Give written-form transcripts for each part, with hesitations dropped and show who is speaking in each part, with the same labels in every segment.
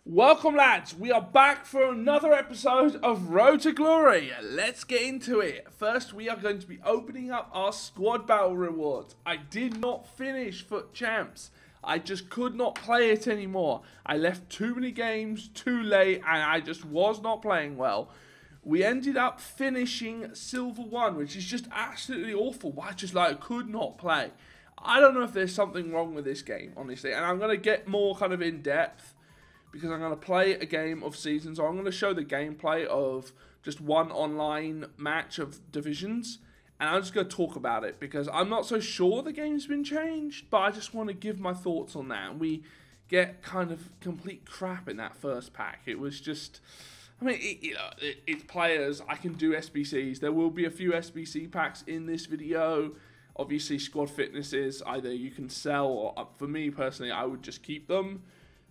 Speaker 1: Welcome lads, we are back for another episode of Road to Glory. Let's get into it. First we are going to be opening up our squad battle rewards. I did not finish FUT Champs. I just could not play it anymore. I left too many games too late and I just was not playing well. We ended up finishing Silver 1, which is just absolutely awful. I just could not play. I don't know if there's something wrong with this game, honestly, and I'm going to get more kind of in depth because I'm going to play a game of seasons. So I'm going to show the gameplay of just one online match of divisions. And I'm just going to talk about it because I'm not so sure the game's been changed. But I just want to give my thoughts on that. And we get kind of complete crap in that first pack. It was just... I mean, it's players. I can do SBCs. There will be a few SBC packs in this video. Obviously, squad fitnesses, either you can sell or, for me personally, I would just keep them.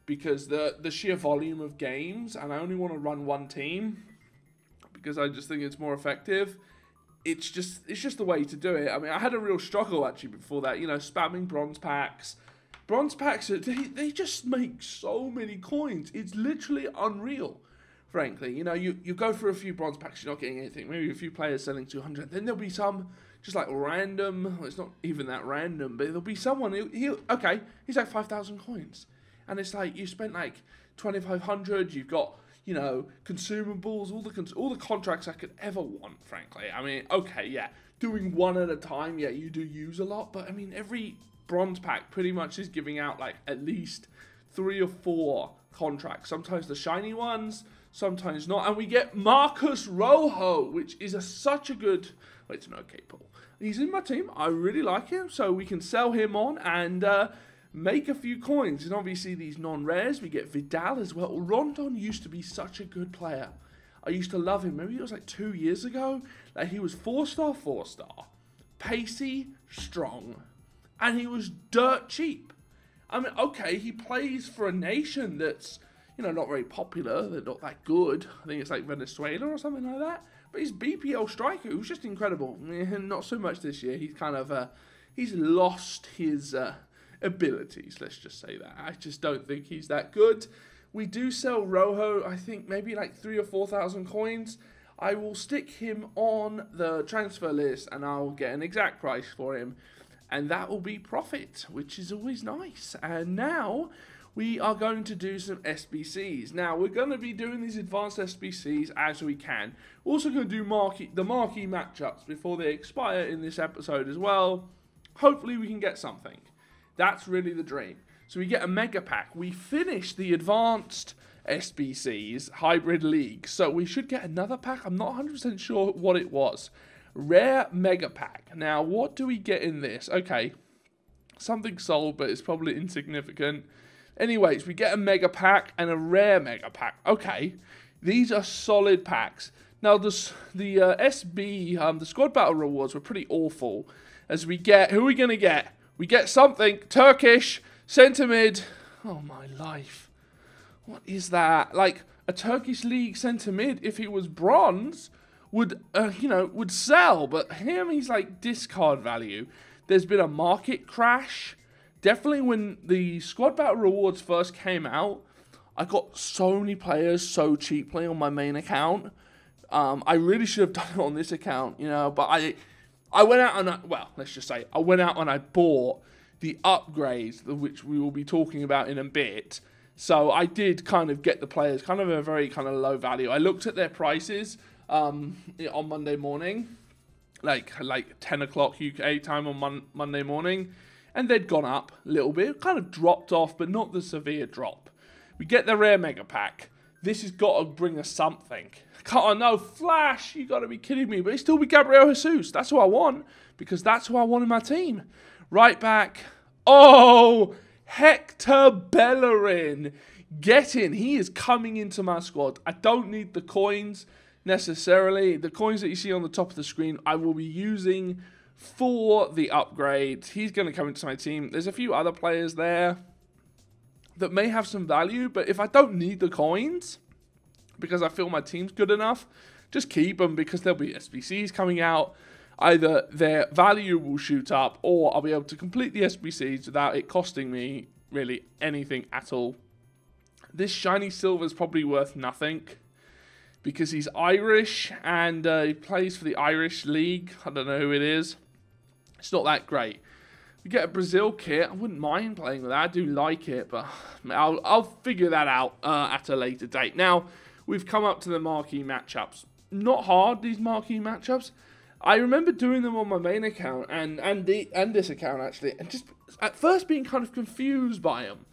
Speaker 1: Because the sheer volume of games, and I only want to run one team because I just think it's more effective. It's just the way to do it. I mean, I had a real struggle actually before that. You know, spamming bronze packs. Bronze packs, they just make so many coins. It's literally unreal, frankly. You know, you go for a few bronze packs, you're not getting anything. Maybe a few players selling 200. Then there'll be some just like random. Well, it's not even that random, but there'll be someone. He's like 5,000 coins. And it's like, you spent like 2,500, you've got, you know, consumables, all the contracts I could ever want, frankly. I mean, okay, yeah, doing one at a time, yeah, you do use a lot, but I mean, every bronze pack pretty much is giving out like at least 3 or 4 contracts. Sometimes the shiny ones, sometimes not. And we get Marcus Rojo, which is such a good, well, it's an okay pull. He's in my team, I really like him, so we can sell him on and, make a few coins. And obviously these non-rares, we get Vidal as well. Rondon used to be such a good player. I used to love him. Maybe it was like 2 years ago. Like, he was 4-star, 4-star. Pacey, strong. And he was dirt cheap. I mean, okay, he plays for a nation that's, you know, not very popular. They're not that good. I think it's like Venezuela or something like that. But he's BPL striker, who's just incredible. Not so much this year. He's kind of, he's lost his... abilities, let's just say that. I just don't think he's that good. We do sell Rojo, I think maybe like 3,000 or 4,000 coins. I will stick him on the transfer list and I'll get an exact price for him. And that will be profit, which is always nice. And now we are going to do some SBCs. Now, we're going to be doing these advanced SBCs as we can. We're also going to do the marquee matchups before they expire in this episode as well. Hopefully we can get something. That's really the dream. So we get a mega pack. We finish the advanced SBCs, hybrid league. So we should get another pack. I'm not 100% sure what it was. Rare mega pack. Now, what do we get in this? Okay, something sold, but it's probably insignificant. Anyways, we get a mega pack and a rare mega pack. Okay, these are solid packs. Now, the squad battle rewards were pretty awful. As we get, who are we going to get? We get something, Turkish, centre mid. Oh my life. What is that? Like, a Turkish league centre mid, if he was bronze, would sell. But him, he's like discard value. There's been a market crash. Definitely when the squad battle rewards first came out, I got so many players so cheaply on my main account. I really should have done it on this account, you know, but I went out and, I went out and I bought the upgrades, which we will be talking about in a bit. So I did kind of get the players kind of a very kind of low value. I looked at their prices on Monday morning, like 10 o'clock UK time on Monday morning, and they'd gone up a little bit, kind of dropped off, but not the severe drop. We get the rare mega pack. This has got to bring us something. Oh no, Flash, you got to be kidding me. But it's still be Gabriel Jesus. That's who I want, because that's who I want in my team. Right back. Oh, Hector Bellerin. Get in. He is coming into my squad. I don't need the coins necessarily. The coins that you see on the top of the screen, I will be using for the upgrade. He's going to come into my team. There's a few other players there that may have some value, but if I don't need the coins, because I feel my team's good enough, just keep them, because there'll be SBCs coming out. Either their value will shoot up, or I'll be able to complete the SBCs without it costing me really anything at all. This shiny silver is probably worth nothing because he's Irish and he plays for the Irish League. I don't know who it is. It's not that great. We get a Brazil kit. I wouldn't mind playing with that. I do like it, but I'll figure that out at a later date. Now, we've come up to the marquee matchups. Not hard, these marquee matchups. I remember doing them on my main account and this account, actually, and just at first being kind of confused by them.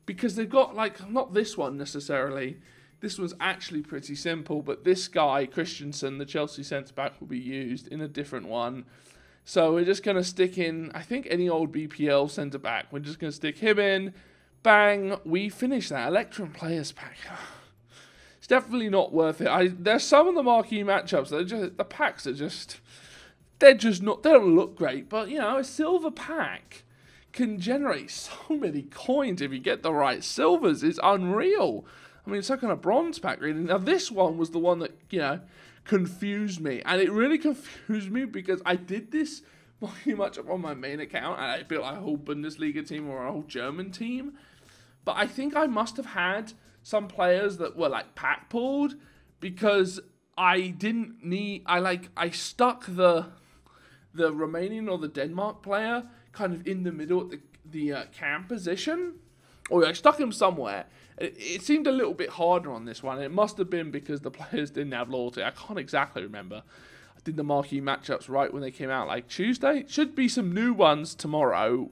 Speaker 1: Because they've got, like, not this one necessarily. This one's actually pretty simple, but this guy, Christensen, the Chelsea centre-back, will be used in a different one. So we're just going to stick in, I think, any old BPL centre-back. We're just going to stick him in. Bang. We finish that. Electrum Players Pack. It's definitely not worth it. There's some of the marquee matchups. The packs are just... They're just not... They don't look great. But, you know, a silver pack can generate so many coins if you get the right silvers. It's unreal. I mean, it's like on a bronze pack, really. Now, this one was the one that, you know, confused me. And it really confused me because I did this pretty much on my main account. And I built a whole Bundesliga team or a whole German team. But I think I must have had some players that were, like, pack pulled. Because I didn't need... I stuck the Romanian or the Denmark player kind of in the middle at the cam position. Or I stuck him somewhere. It seemed a little bit harder on this one. It must have been because the players didn't have loyalty. I can't exactly remember. I did the marquee matchups right when they came out, like Tuesday. Should be some new ones tomorrow.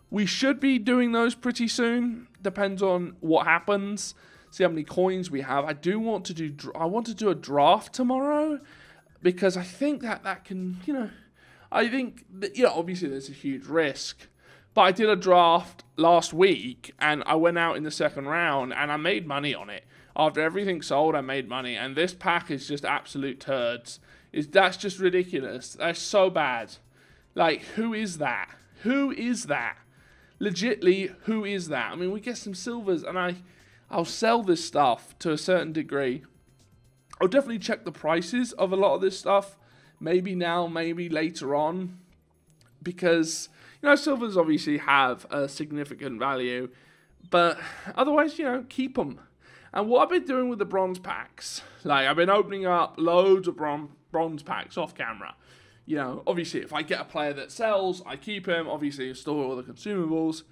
Speaker 1: We should be doing those pretty soon. Depends on what happens. See how many coins we have. I want to do a draft tomorrow because I think that can, you know, I think that, you know, obviously there's a huge risk. But I did a draft last week, and I went out in the second round, and I made money on it. After everything sold, I made money, and this pack is just absolute turds. That's just ridiculous. That's so bad. Like, who is that? Who is that? Legitly, who is that? I mean, we get some silvers, and I'll sell this stuff to a certain degree. I'll definitely check the prices of a lot of this stuff. Maybe now, maybe later on. Because, you know, silvers obviously have a significant value. But otherwise, you know, keep them. And what I've been doing with the bronze packs, like I've been opening up loads of bronze packs off camera. You know, obviously if I get a player that sells, I keep him. Obviously I store all the consumables.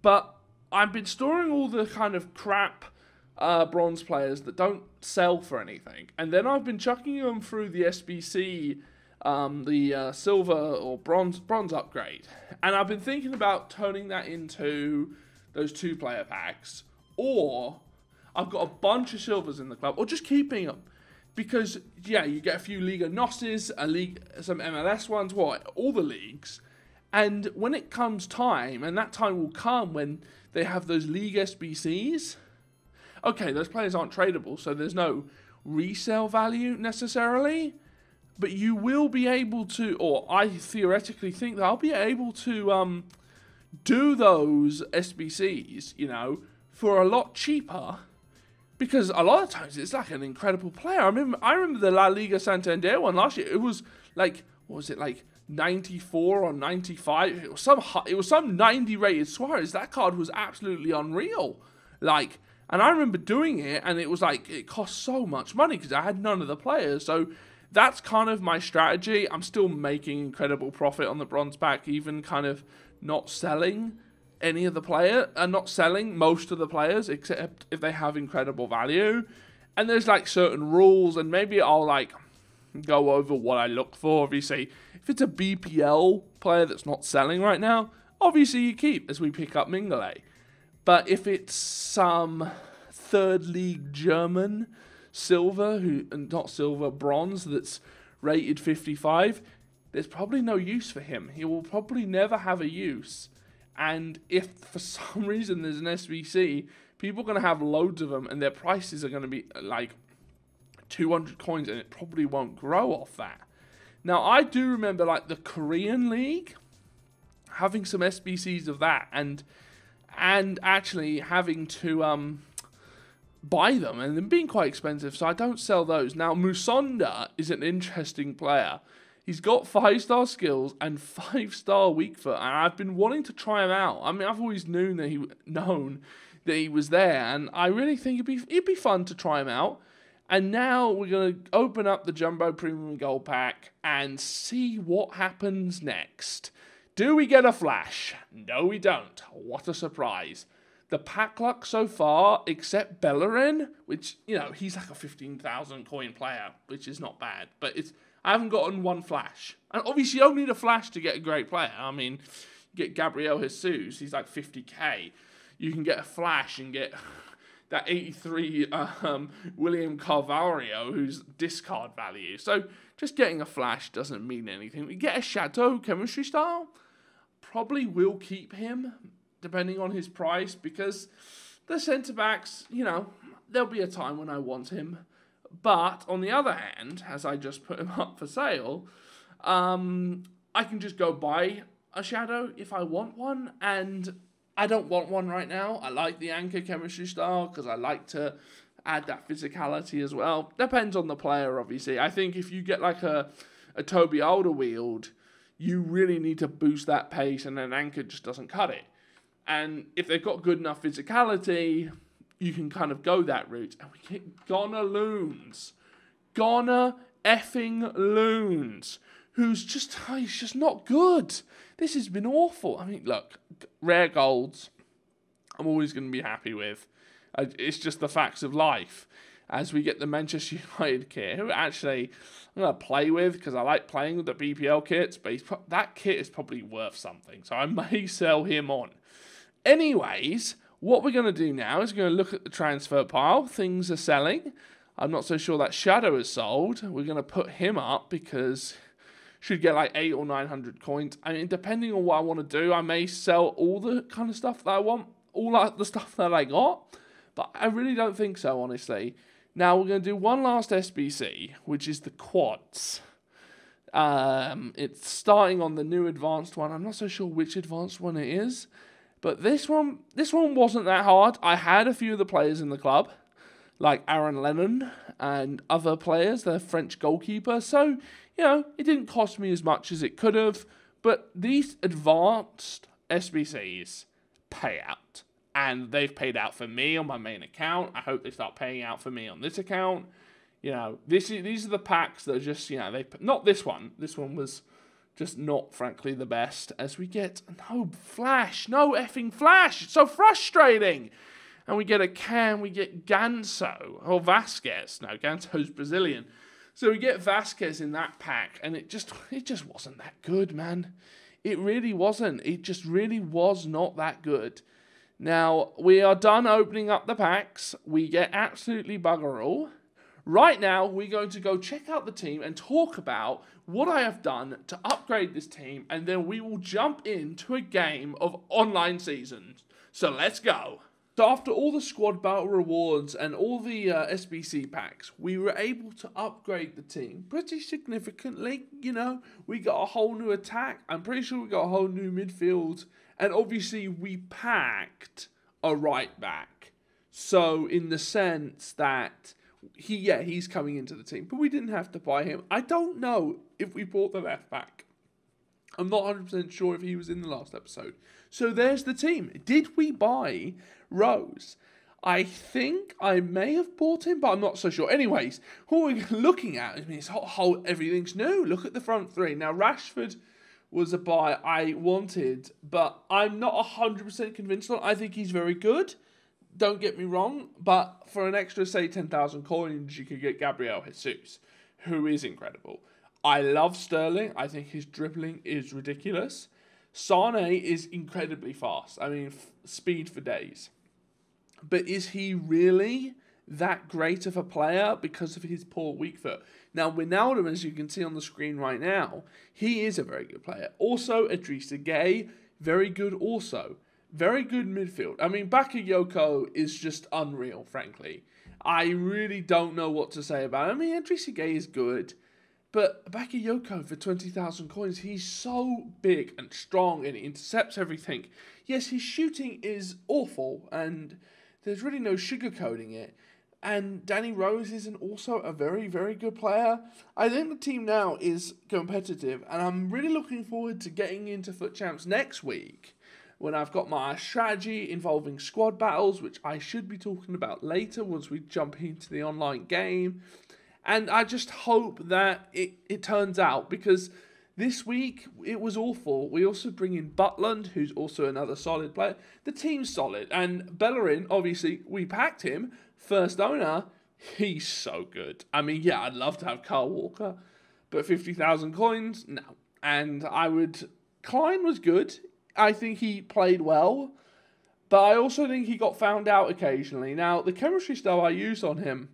Speaker 1: But I've been storing all the kind of crap bronze players that don't sell for anything. And then I've been chucking them through the SBC, the silver or bronze upgrade. And I've been thinking about turning that into those 2-player packs. Or I've got a bunch of silvers in the club. Or just keeping them. Because, yeah, you get a few Liga Nosses, some MLS ones, all the leagues. And when it comes time, and that time will come when they have those League SBCs... Okay, those players aren't tradable, so there's no resale value necessarily. But you will be able to, or I theoretically think that I'll be able to do those SBCs, you know, for a lot cheaper. Because a lot of times it's like an incredible player. I remember the La Liga Santander one last year. It was like, what was it, like 94 or 95? It was some 90 rated Suarez. That card was absolutely unreal. Like... And I remember doing it, and it was like, it cost so much money because I had none of the players. So that's kind of my strategy. I'm still making incredible profit on the bronze pack, even kind of not selling any of the player, and not selling most of the players, except if they have incredible value. And there's like certain rules, and maybe I'll like go over what I look for. Obviously, if it's a BPL player that's not selling right now, obviously you keep as we pick up Mingale. But if it's some third league German silver, bronze that's rated 55, there's probably no use for him. He will probably never have a use. And if for some reason there's an SBC, people are going to have loads of them and their prices are going to be like 200 coins and it probably won't grow off that. Now, I do remember like the Korean league having some SBCs of that and actually having to buy them and them being quite expensive, so I don't sell those. Now, Musonda is an interesting player. He's got 5-star skills and 5-star weak foot, and I've been wanting to try him out. I mean, I've always known that he was there, and I really think it'd be fun to try him out. And now we're going to open up the Jumbo Premium Gold Pack and see what happens next. Do we get a flash? No, we don't. What a surprise. The pack luck so far, except Bellerin, which, you know, he's like a 15,000 coin player, which is not bad. But I haven't gotten one flash. And obviously you don't need a flash to get a great player. I mean, you get Gabriel Jesus, he's like 50k. You can get a flash and get that 83 William Carvalho, who's discard value. So just getting a flash doesn't mean anything. We get a Shadow chemistry style. Probably will keep him, depending on his price, because the centre-backs, you know, there'll be a time when I want him. But, on the other hand, as I just put him up for sale, I can just go buy a Shadow if I want one, and I don't want one right now. I like the Anchor chemistry style, because I like to add that physicality as well. Depends on the player, obviously. I think if you get like a Toby Alderweireld, you really need to boost that pace, and an Anchor just doesn't cut it. And if they've got good enough physicality, you can kind of go that route. And we get Ghana Loons. Ghana effing Loons. He's just not good. This has been awful. I mean, look, rare golds, I'm always going to be happy with. It's just the facts of life. As we get the Manchester United kit, who actually I'm going to play with because I like playing with the BPL kits, but that kit is probably worth something, so I may sell him on. Anyways, what we're going to do now is we're going to look at the transfer pile. Things are selling. I'm not so sure that Shadow is sold. We're going to put him up because should get like 800 or 900 coins. I mean, depending on what I want to do, I may sell all the kind of stuff that I want, all the stuff that I got, but I really don't think so, honestly. Now, we're going to do one last SBC, which is the quads. It's starting on the new advanced one. I'm not so sure which advanced one it is. But this one wasn't that hard. I had a few of the players in the club, like Aaron Lennon and other players, the French goalkeeper. So, you know, it didn't cost me as much as it could have. But these advanced SBCs pay out. And they've paid out for me on my main account. I hope they start paying out for me on this account. You know, these are the packs that are just, you know, not this one. This one was just not, frankly, the best. As we get no flash, no effing flash. It's so frustrating. And we get we get Ganso, or Vasquez. No, Ganso's Brazilian. So we get Vasquez in that pack, and it just wasn't that good, man. It really wasn't. It just really was not that good. Now, we are done opening up the packs. We get absolutely bugger all. Right now, we're going to go check out the team and talk about what I have done to upgrade this team, and then we will jump into a game of online seasons. So let's go. So after all the squad battle rewards and all the SBC packs, we were able to upgrade the team pretty significantly. You know, we got a whole new attack. I'm pretty sure we got a whole new midfield. And obviously, we packed a right back. So, in the sense that he's coming into the team. But we didn't have to buy him. I don't know if we bought the left back. I'm not 100% sure if he was in the last episode. So, there's the team. Did we buy Rose? I think I may have bought him, but I'm not so sure. Anyways, what we're looking at, I mean, it's everything's new. Look at the front three. Now, Rashford was a buy I wanted, but I'm not 100% convinced on. I think he's very good. Don't get me wrong, but for an extra, say, 10,000 coins, you could get Gabriel Jesus, who is incredible. I love Sterling. I think his dribbling is ridiculous. Sane is incredibly fast. I mean, speed for days. But is he really that great of a player because of his poor weak foot? Now, Wijnaldum, as you can see on the screen right now, he is a very good player. Also, Idrissa Gueye, very good also. Very good midfield. I mean, Bakayoko is just unreal, frankly. I really don't know what to say about him. I mean, Idrissa Gueye is good, but Bakayoko for 20,000 coins, he's so big and strong and he intercepts everything. Yes, his shooting is awful and there's really no sugarcoating it. And Danny Rose is also a very, very good player. I think the team now is competitive, and I'm really looking forward to getting into Foot Champs next week when I've got my strategy involving squad battles, which I should be talking about later once we jump into the online game. And I just hope that it turns out, because this week it was awful. We also bring in Butland, who's also another solid player. The team's solid. And Bellerin, obviously, we packed him. First owner, he's so good. I mean, yeah, I'd love to have Kyle Walker, but 50,000 coins, no. And Klein was good. I think he played well, but I also think he got found out occasionally. Now, the chemistry style I used on him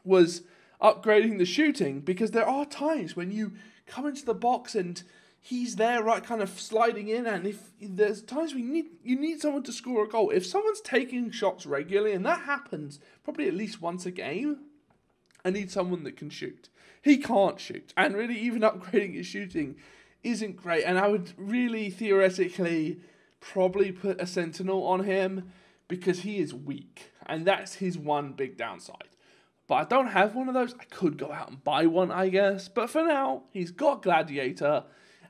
Speaker 1: was upgrading the shooting, because there are times when you come into the box and he's there, right, kind of sliding in, and if there's times you need someone to score a goal. If someone's taking shots regularly, and that happens probably at least once a game, I need someone that can shoot. He can't shoot, and really even upgrading his shooting isn't great, and I would really theoretically probably put a sentinel on him because he is weak, and that's his one big downside. But I don't have one of those. I could go out and buy one, I guess, but for now, he's got Gladiator,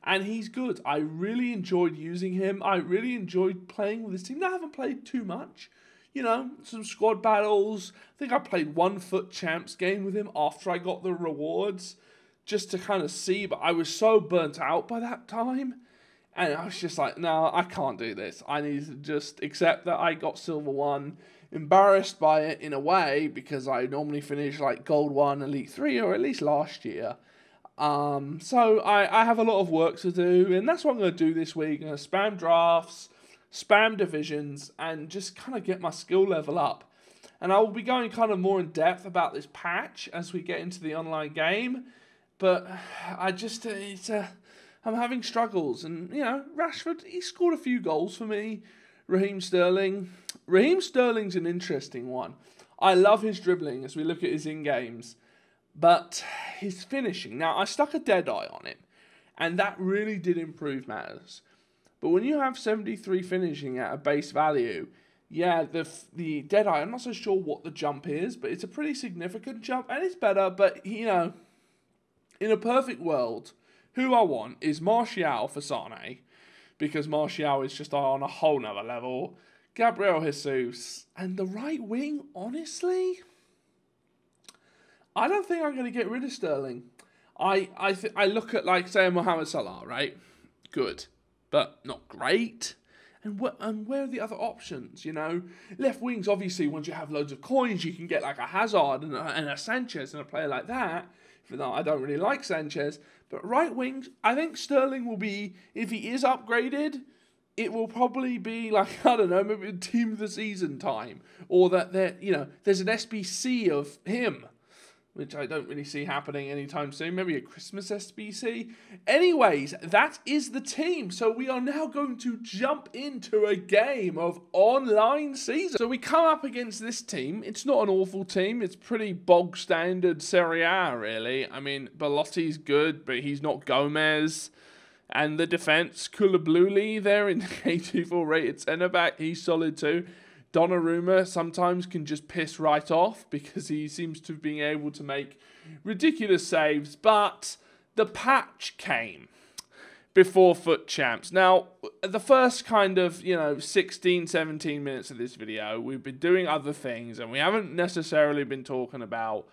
Speaker 1: and he's good. I really enjoyed using him. I really enjoyed playing with this team. Now, I haven't played too much. You know, some squad battles. I think I played one FUT Champs game with him after I got the rewards, just to kind of see, but I was so burnt out by that time, and I was just like, no, I can't do this. I need to just accept that I got Silver 1, embarrassed by it in a way, because I normally finish like Gold 1, Elite 3, or at least last year. So I have a lot of work to do, and that's what I'm going to do this week. I'm going to spam drafts, spam divisions, and just kind of get my skill level up. And I will be going kind of more in depth about this patch as we get into the online game. But I just, I'm having struggles. And, you know, Rashford, he scored a few goals for me. Raheem Sterling's an interesting one. I love his dribbling as we look at his in-games. But his finishing, now I stuck a dead eye on him, and that really did improve matters. But when you have 73 finishing at a base value, yeah, the dead eye, I'm not so sure what the jump is, but it's a pretty significant jump, and it's better. But, you know, in a perfect world, who I want is Martial for Sane, because Martial is just on a whole nother level. Gabriel Jesus, and the right wing, honestly, I don't think I'm going to get rid of Sterling. I look at, like, say, Mohamed Salah, right? Good, but not great. And where are the other options, you know? Left wings, obviously, once you have loads of coins, you can get, like, a Hazard and a Sanchez and a player like that. Even though I don't really like Sanchez. But right wings, I think Sterling will be, if he is upgraded, it will probably be like, I don't know, maybe team of the season time. Or that there's an SBC of him, which I don't really see happening anytime soon. Maybe a Christmas SBC. Anyways, that is the team. So we are now going to jump into a game of online season. So we come up against this team. It's not an awful team. It's pretty bog standard Serie A, really. I mean, Belotti's good, but he's not Gomez. And the defense, Koulibaly there in K24 rated centre back. He's solid too. Donnarumma sometimes can just piss right off because he seems to be able to make ridiculous saves. But the patch came before FUT Champs. Now, the first kind of, 16, 17 minutes of this video, we've been doing other things and we haven't necessarily been talking about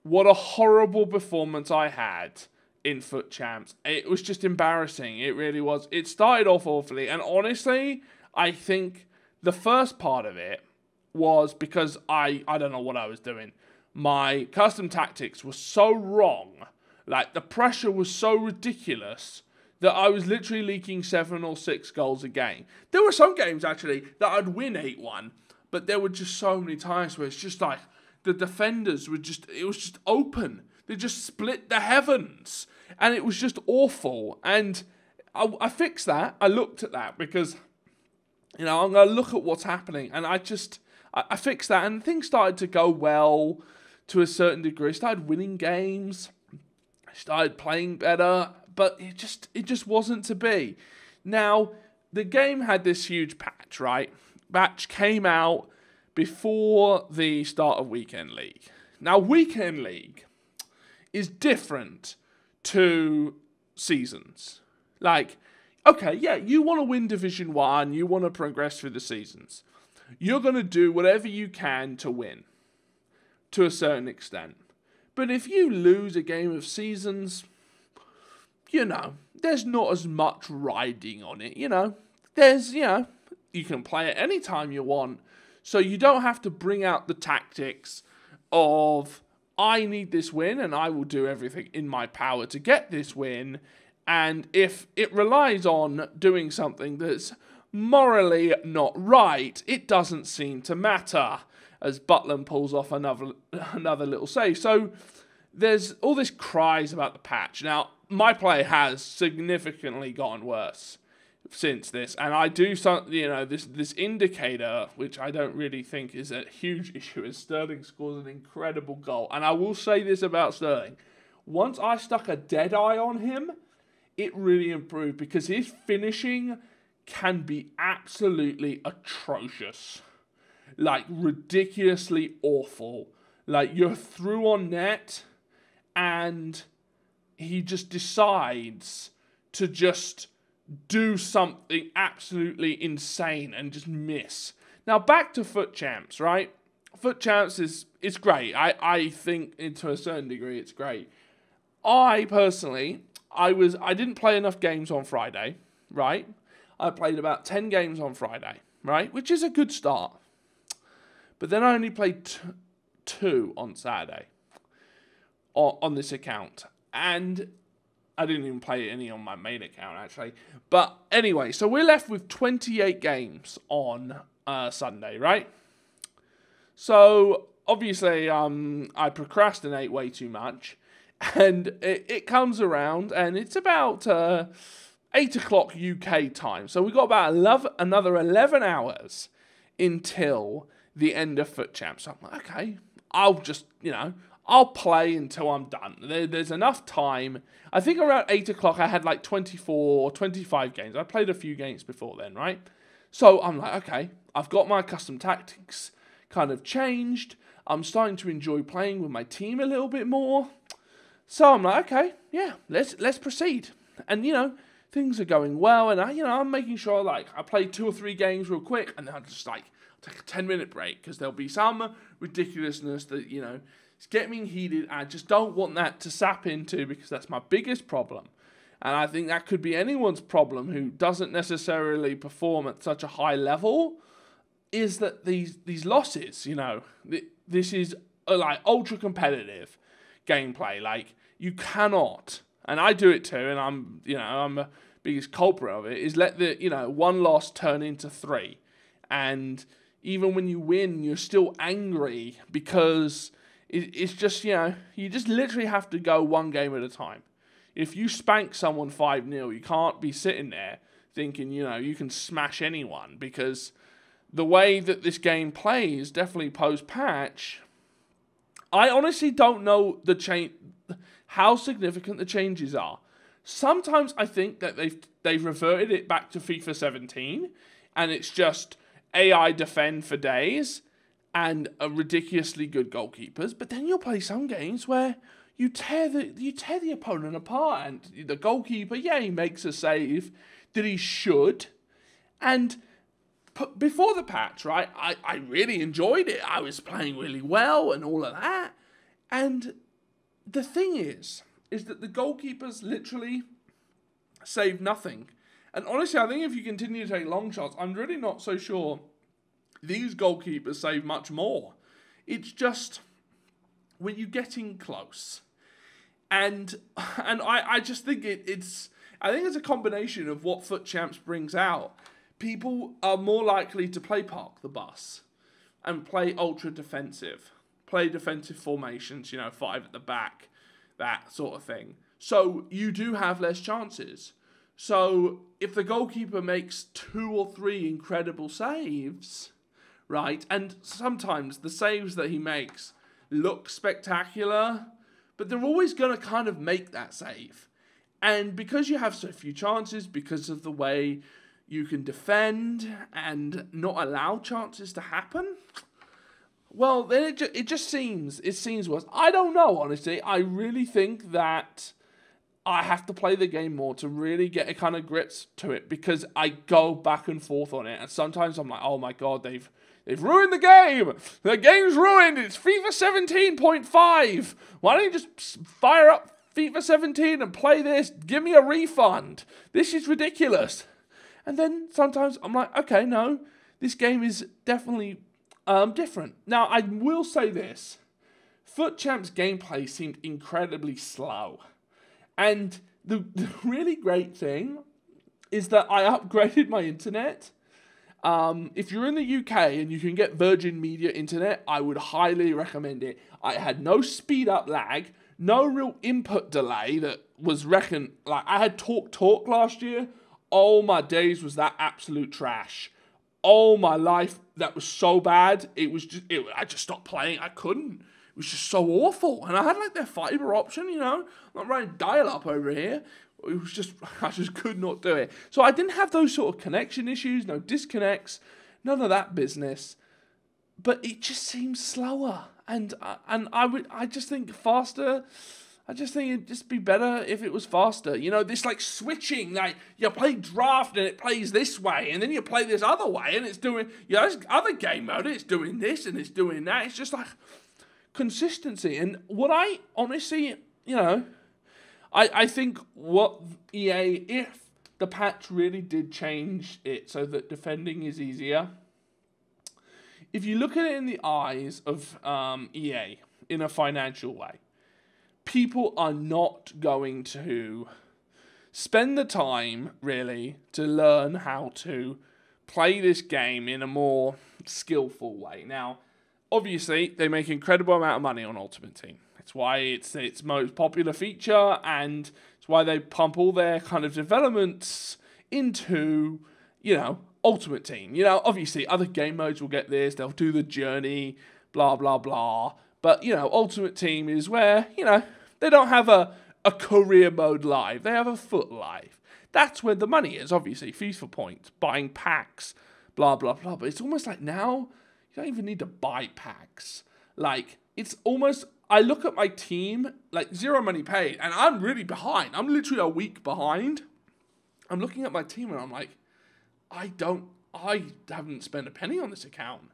Speaker 1: what a horrible performance I had in FUT Champs. It was just embarrassing. It really was. It started off awfully. And honestly, I think the first part of it was because I don't know what I was doing. My custom tactics were so wrong. Like, the pressure was so ridiculous that I was literally leaking 7 or 6 goals a game. There were some games, actually, that I'd win 8-1. But there were just so many times where it's just like, the defenders were just, it was just open. They just split the heavens. And it was just awful. And I fixed that. I looked at that because, I'm going to look at what's happening. And I fixed that. And things started to go well to a certain degree. I started winning games. I started playing better. But it just wasn't to be. Now, the game had this huge patch, right? Patch came out before the start of Weekend League. Now, Weekend League is different to seasons. Like, okay, yeah, you want to win Division 1, you want to progress through the seasons. You're going to do whatever you can to win, to a certain extent. But if you lose a game of seasons, there's not as much riding on it, you can play it anytime you want. So you don't have to bring out the tactics of, I need this win and I will do everything in my power to get this win. And if it relies on doing something that's morally not right, it doesn't seem to matter, as Butland pulls off another little save. So there's all this cries about the patch. Now, my play has significantly gotten worse since this, and I do this indicator, which I don't really think is a huge issue, is Sterling scores an incredible goal. And I will say this about Sterling: once I stuck a dead eye on him, it really improved, because his finishing can be absolutely atrocious, like ridiculously awful. Like, you're through on net and he just decides to just do something absolutely insane and just miss. Now, back to Foot Champs, right? Foot Champs is great. I think, to a certain degree, it's great. I personally, I didn't play enough games on Friday, right? I played about 10 games on Friday, right? Which is a good start. But then I only played two on Saturday on this account. And I didn't even play any on my main account, actually. But anyway, so we're left with 28 games on Sunday, right? So, obviously, I procrastinate way too much. And it comes around, and it's about 8 o'clock UK time. So we've got about another 11 hours until the end of Foot Champs. So I'm like, okay, I'll just, I'll play until I'm done. There's enough time. I think around 8 o'clock I had like 24 or 25 games. I played a few games before then, right? So I'm like, okay, I've got my custom tactics kind of changed. I'm starting to enjoy playing with my team a little bit more. So I'm like, okay, yeah, let's proceed. And, things are going well, and I'm making sure, like, I play 2 or 3 games real quick, and then I just, like, take a 10-minute break, because there'll be some ridiculousness that, it's getting me heated. I just don't want that to sap into, because that's my biggest problem. And I think that could be anyone's problem who doesn't necessarily perform at such a high level, is that these losses, this is, like, ultra competitive gameplay. Like, you cannot, and I do it too, and I'm the biggest culprit of it, is let the, one loss turn into 3. And even when you win, you're still angry, because it's just, you just literally have to go one game at a time. If you spank someone 5-0, you can't be sitting there thinking, you can smash anyone, because the way that this game plays, definitely post-patch, I honestly don't know how significant the changes are. Sometimes I think that they've reverted it back to FIFA 17, and it's just AI defend for days and a ridiculously good goalkeepers. But then you'll play some games where you tear the opponent apart, and the goalkeeper, he makes a save that he should. And before the patch, right, I really enjoyed it. I was playing really well and all of that. And the thing is that the goalkeepers literally save nothing. And honestly, I think if you continue to take long shots, I'm really not so sure these goalkeepers save much more. It's just when you're getting close. And I just think it's a combination of what Foot Champs brings out. People are more likely to play park the bus and play ultra defensive, play defensive formations, 5 at the back, that sort of thing. So you do have less chances. So if the goalkeeper makes 2 or 3 incredible saves, right, and sometimes the saves that he makes look spectacular, but they're always going to kind of make that save. And because you have so few chances, because of the way you can defend and not allow chances to happen, well, then it just seems worse. I don't know, honestly. I really think that I have to play the game more to really get a kind of grips to it, because I go back and forth on it, and sometimes I'm like, oh my god, they've ruined the game. The game's ruined. It's FIFA 17.5. Why don't you just fire up FIFA 17 and play this? Give me a refund. This is ridiculous. And then sometimes I'm like, okay, no, this game is definitely different. Now, I will say this. Foot Champ's gameplay seemed incredibly slow. And the really great thing is that I upgraded my internet. If you're in the UK and you can get Virgin Media internet, I would highly recommend it. I had no speed up lag, no real input delay that was reckoned. Like, I had Talk last year. Oh my days, was that absolute trash. Oh my life, that was so bad. I just stopped playing. I couldn't. It was just so awful. And I had like their fiber option, you know. I'm not running dial-up over here. It was just, I just could not do it. So I didn't have those sort of connection issues, no disconnects, none of that business. But it just seems slower. And I just think faster. I just think it'd just be better if it was faster. You know, this like switching, like you play draft and it plays this way, and then you play this other way and it's doing, you know, this other game mode, it's doing this and it's doing that. It's just like consistency. And what I honestly, you know, I think what EA, if the patch really did change it so that defending is easier, if you look at it in the eyes of EA in a financial way, people are not going to spend the time, really, to learn how to play this game in a more skillful way. Now, obviously, they make an incredible amount of money on Ultimate Team. It's why it's its most popular feature, and it's why they pump all their kind of developments into, you know, Ultimate Team. You know, obviously, other game modes will get this. They'll do the journey, blah, blah, blah. But, you know, Ultimate Team is where, you know, they don't have a career mode live. They have a foot live. That's where the money is, obviously. FIFA points, buying packs, blah, blah, blah. But it's almost like now, you don't even need to buy packs. Like, it's almost, I look at my team, like, zero money paid, and I'm really behind. I'm literally a week behind. I'm looking at my team, and I'm like, I haven't spent a penny on this account.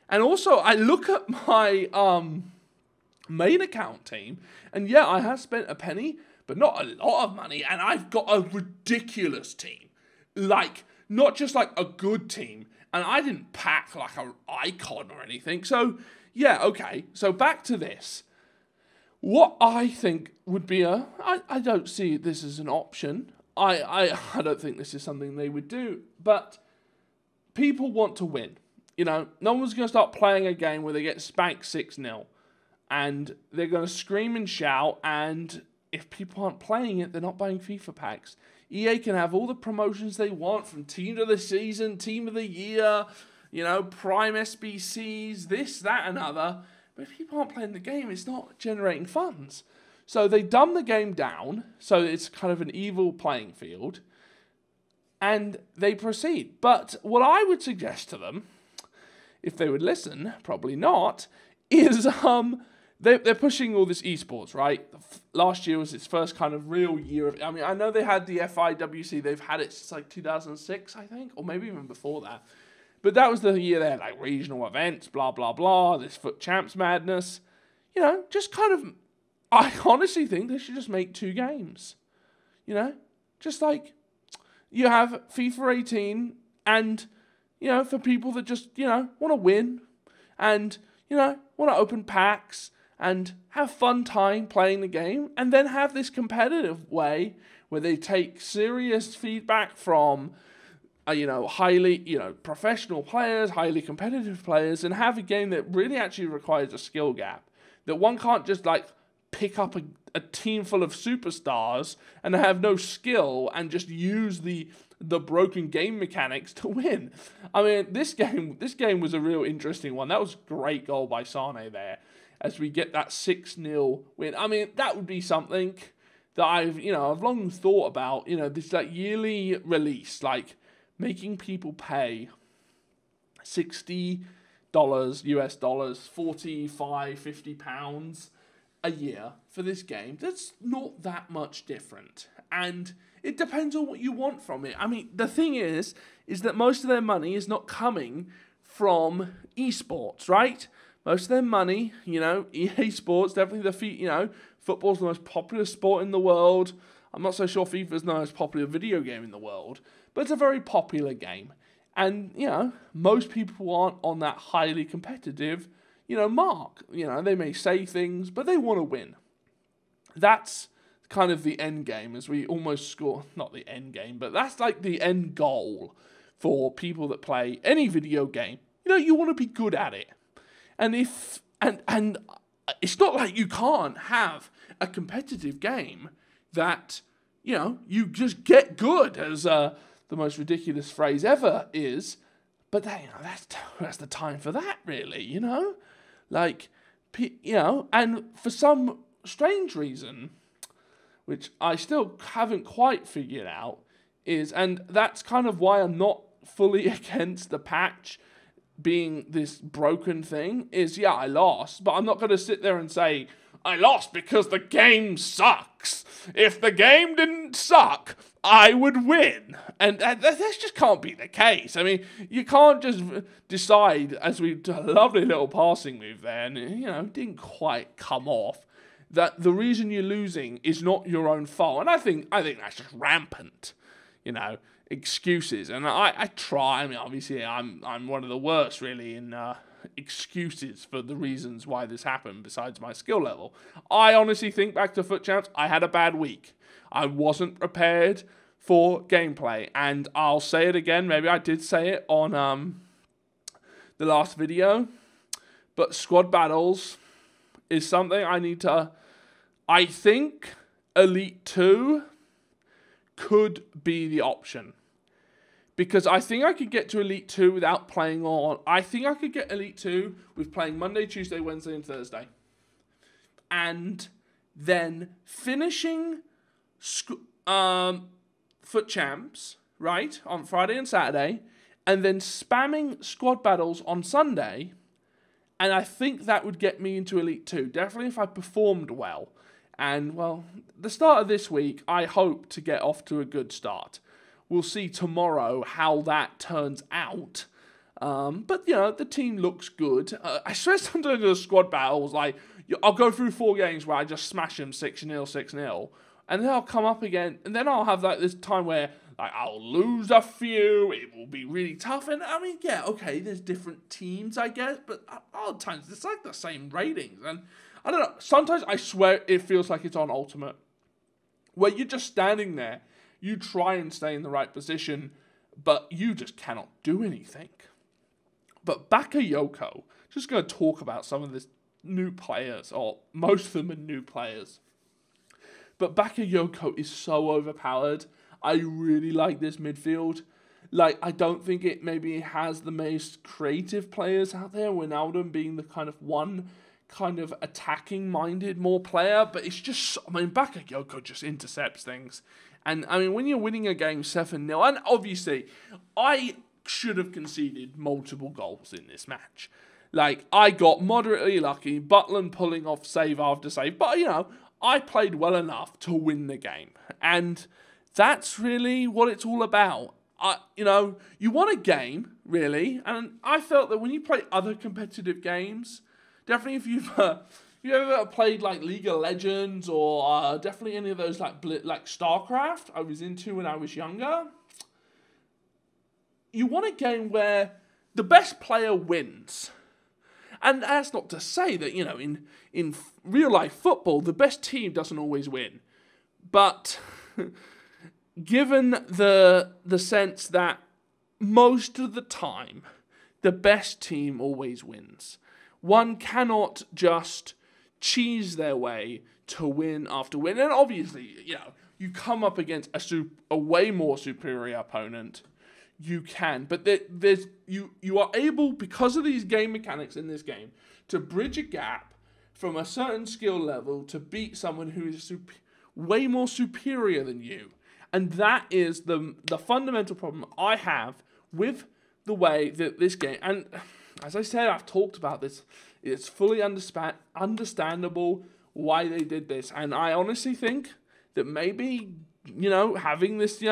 Speaker 1: And also, I look at my main account team, and yeah, I have spent a penny, but not a lot of money, and I've got a ridiculous team. Like, not just like a good team, and I didn't pack like an icon or anything. So, yeah, okay, so back to this. What I think would be I don't see this as an option. I don't think this is something they would do, but people want to win. You know, no one's going to start playing a game where they get spanked 6-0. And they're going to scream and shout, and if people aren't playing it, they're not buying FIFA packs. EA can have all the promotions they want, from Team of the Season, Team of the Year, you know, Prime SBCs, this, that, and other. But if people aren't playing the game, it's not generating funds. So they dumb the game down, so it's kind of an evil playing field, and they proceed. But what I would suggest to them, if they would listen, probably not, is they're pushing all this esports, right? Last year was its first kind of real year of, I mean, I know they had the FIWC, they've had it since like 2006, I think, or maybe even before that. But that was the year they had like regional events, blah, blah, blah, this Foot Champs madness. You know, just kind of, I honestly think they should just make 2 games. You know, just like you have FIFA 18 and, you know, for people that just, you know, want to win and, you know, want to open packs and have fun time playing the game, and then have this competitive way where they take serious feedback from, you know, highly, you know, professional players, highly competitive players, and have a game that really actually requires a skill gap. That one can't just, like, pick up a team full of superstars and have no skill and just use the broken game mechanics to win. I mean, this game was a real interesting one. That was a great goal by Sane there, as we get that 6-0 win. I mean, that would be something that I've long thought about, you know, this like yearly release, like making people pay $60 US dollars, 45, 50 pounds, a year for this game, that's not that much different. And it depends on what you want from it. I mean, the thing is that most of their money is not coming from esports, right? Most of their money, EA Sports, definitely football's the most popular sport in the world. I'm not so sure FIFA's the most popular video game in the world, but it's a very popular game. And, most people aren't on that highly competitive, mark. They may say things, but they want to win. That's kind of the end game, as we almost score, not the end game, but that's like the end goal for people that play any video game. You want to be good at it. And and it's not like you can't have a competitive game that, you just get good, as the most ridiculous phrase ever is. But that's the time for that, really, and for some strange reason, which I still haven't quite figured out, and that's kind of why I'm not fully against the patch being this broken thing, I lost, but I'm not going to sit there and say, I lost because the game sucks. If the game didn't suck, I would win. And that just can't be the case. I mean, you can't just decide, as we did a lovely little passing move there, and, it didn't quite come off, that the reason you're losing is not your own fault. And I think that's just rampant, excuses. And I try. I mean, obviously, I'm one of the worst, really, in excuses for the reasons why this happened, besides my skill level. I honestly think, back to Foot Champs, I had a bad week. I wasn't prepared for gameplay. And I'll say it again. Maybe I did say it on the last video. But squad battles is something I need to... I think Elite 2 could be the option. Because I think I could get to Elite 2 without playing on... I think I could get Elite 2 with playing Monday, Tuesday, Wednesday, and Thursday. And then finishing Foot Champs, right, on Friday and Saturday, and then spamming squad battles on Sunday. And I think that would get me into Elite 2. Definitely if I performed well. And, well, the start of this week, I hope to get off to a good start. We'll see tomorrow how that turns out. But, the team looks good. I swear sometimes the squad battles, I'll go through 4 games where I just smash them 6-0, 6-0. And then I'll come up again, and then I'll have, this time where, I'll lose a few, it will be really tough. And, I mean, yeah, okay, there's different teams, I guess, but all the times it's the same ratings. And I don't know, sometimes I swear it feels like it's on Ultimate, where you're just standing there, you try and stay in the right position, but you just cannot do anything. But Bakayoko, just going to talk about some of these new players, or most of them are new players. But Bakayoko is so overpowered. I really like this midfield. I don't think it maybe has the most creative players out there, Wijnaldum being the kind of attacking-minded more player, but it's just, Bakayoko just intercepts things. And, when you're winning a game 7-0, and obviously, I should have conceded multiple goals in this match. I got moderately lucky, Butland pulling off save after save, but, I played well enough to win the game. And that's really what it's all about. You want a game, really, and I felt that when you play other competitive games, definitely if you've ever played League of Legends or definitely any of those like StarCraft I was into when I was younger, you want a game where the best player wins. And that's not to say that, in real life football, the best team doesn't always win. But given the sense that most of the time, the best team always wins. One cannot just cheese their way to win after win. And obviously, you come up against a way more superior opponent. You can, but you are able, because of these game mechanics in this game, to bridge a gap from a certain skill level to beat someone who is way more superior than you. And that is the fundamental problem I have with the way that this game, and as I said, I've talked about this, it's fully understandable why they did this. And I honestly think that maybe, having this,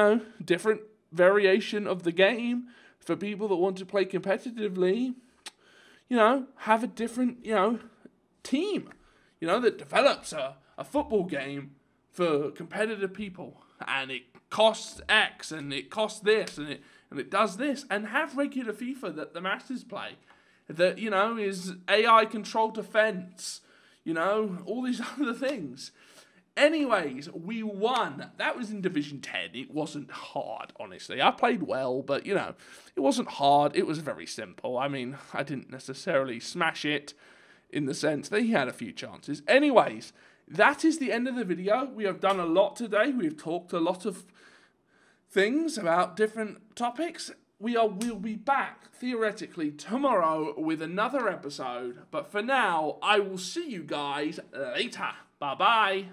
Speaker 1: different variation of the game for people that want to play competitively, have a different, team, that develops a football game for competitive people. And it costs X, and it costs this, and it does this. And have regular FIFA that the masses play. That, is AI controlled defense. All these other things. Anyways, we won. That was in Division 10. It wasn't hard, honestly. I played well, but, it wasn't hard. It was very simple. I mean, I didn't necessarily smash it in the sense that he had a few chances. Anyways, that is the end of the video. We have done a lot today. We've talked a lot of things about different topics. We'll be back, theoretically, tomorrow with another episode. But for now, I will see you guys later. Bye-bye.